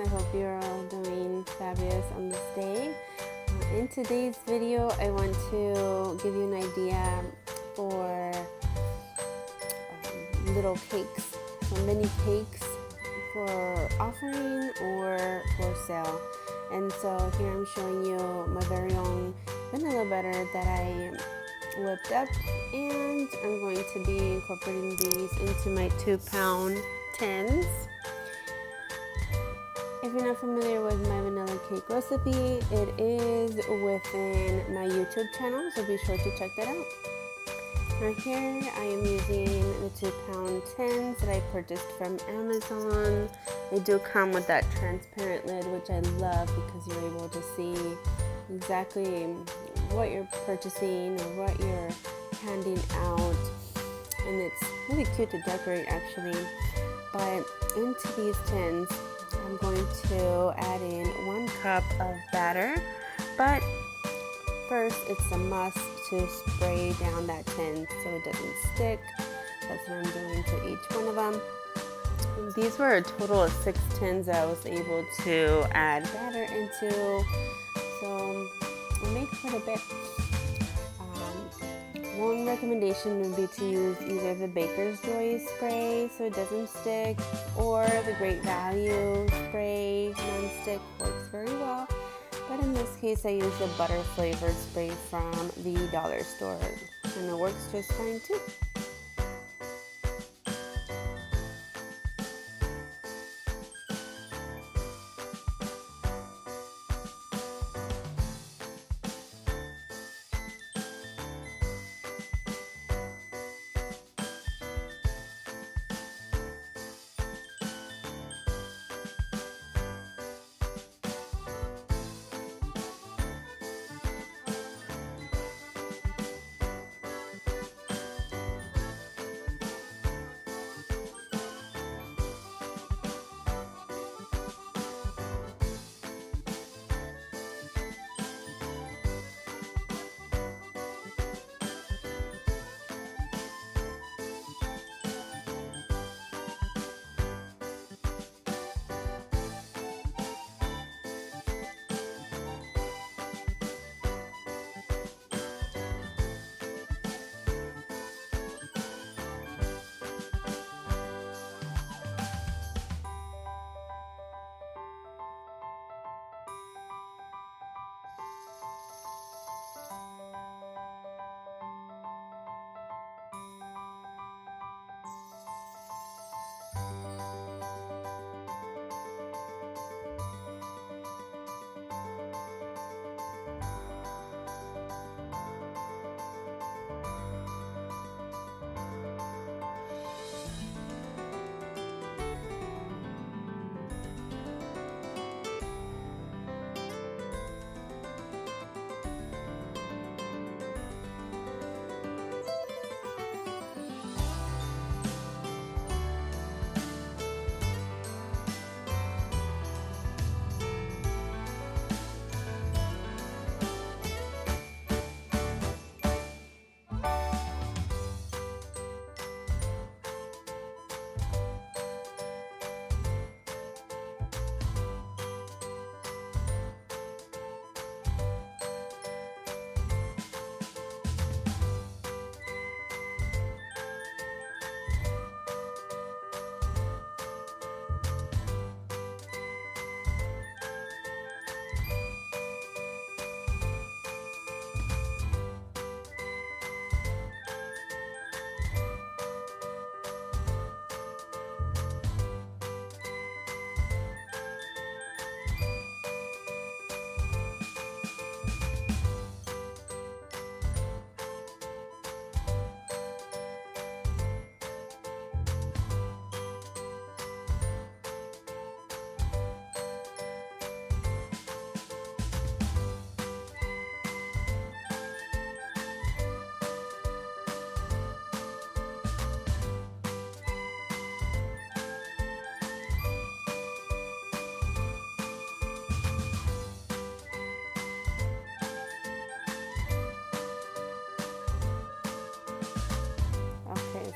I hope you're all doing fabulous on this day. In today's video, I want to give you an idea for little cakes, so mini cakes for offering or for sale. And so here I'm showing you my very own vanilla butter that I whipped up, and I'm going to be incorporating these into my 2-pound tins. If you're not familiar with my vanilla cake recipe, it is within my YouTube channel, so be sure to check that out. Now here I am using the 2-pound tins that I purchased from Amazon. They do come with that transparent lid, which I love because you're able to see exactly what you're purchasing or what you're handing out. And it's really cute to decorate actually. But into these tins, I'm going to add in 1 cup of batter, but first it's a must to spray down that tin so it doesn't stick. That's what I'm doing to each one of them. And these were a total of 6 tins that I was able to add batter into, so I made quite a bit. One recommendation would be to use either the Baker's Joy spray so it doesn't stick, or the Great Value spray non-stick works very well. But in this case I use the butter flavored spray from the dollar store, and it works just fine too.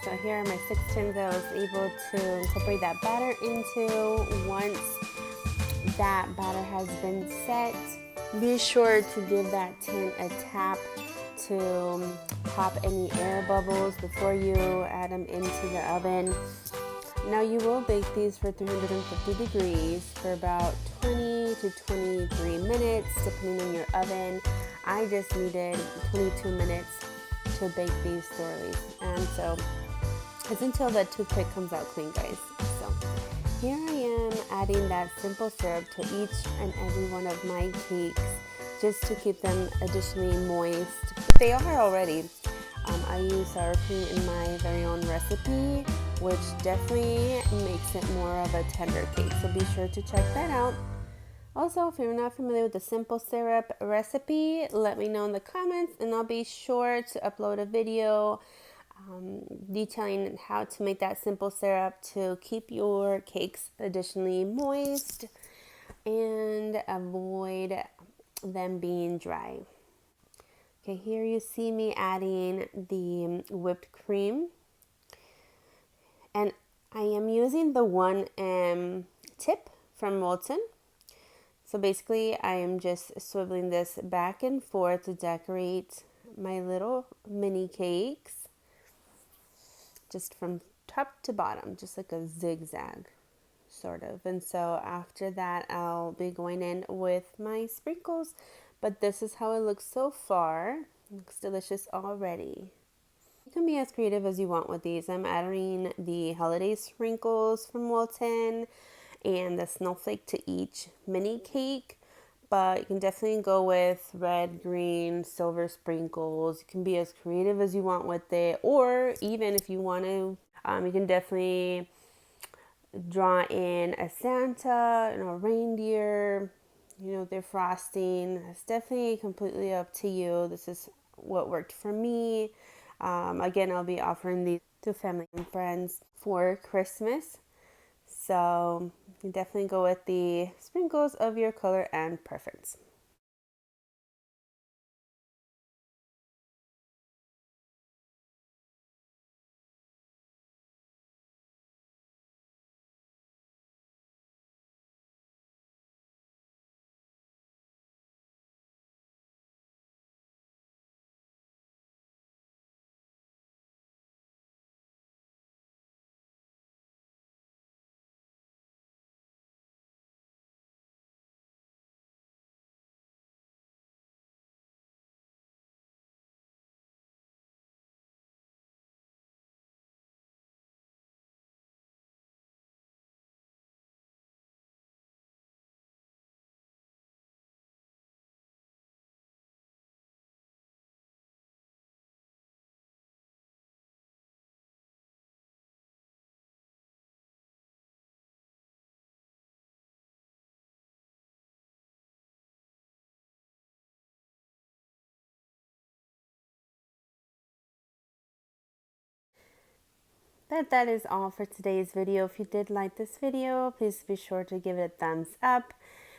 So here are my 6 tins that I was able to incorporate that batter into. Once that batter has been set, be sure to give that tin a tap to pop any air bubbles before you add them into the oven. Now you will bake these for 350 degrees for about 20 to 23 minutes depending on your oven. I just needed 22 minutes to bake these swirlies, and so it's until the toothpick comes out clean, guys. So here I am adding that simple syrup to each and every one of my cakes just to keep them additionally moist. They are already. I use sour cream in my very own recipe, which definitely makes it more of a tender cake, so be sure to check that out. Also, if you're not familiar with the simple syrup recipe, let me know in the comments and I'll be sure to upload a video detailing how to make that simple syrup to keep your cakes additionally moist and avoid them being dry. Okay, here you see me adding the whipped cream, and I am using the 1M tip from Molten. So basically I am just swiveling this back and forth to decorate my little mini cakes, just from top to bottom, just like a zigzag sort of. And so after that I'll be going in with my sprinkles, but this is how it looks so far. It looks delicious already. You can be as creative as you want with these. I'm adding the holiday sprinkles from Wilton and the snowflake to each mini cake, but you can definitely go with red, green, silver sprinkles. You can be as creative as you want with it, or even if you want to, you can definitely draw in a Santa and a reindeer, their frosting. It's definitely completely up to you. This is what worked for me. Again, I'll be offering these to family and friends for Christmas. So you definitely go with the sprinkles of your color and preference. But that is all for today's video. If you did like this video, please be sure to give it a thumbs up.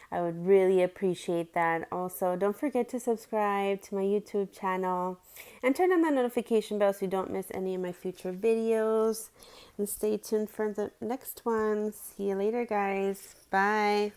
I would really appreciate that. Also, don't forget to subscribe to my YouTube channel and turn on the notification bell so you don't miss any of my future videos. And stay tuned for the next one. See you later, guys. Bye.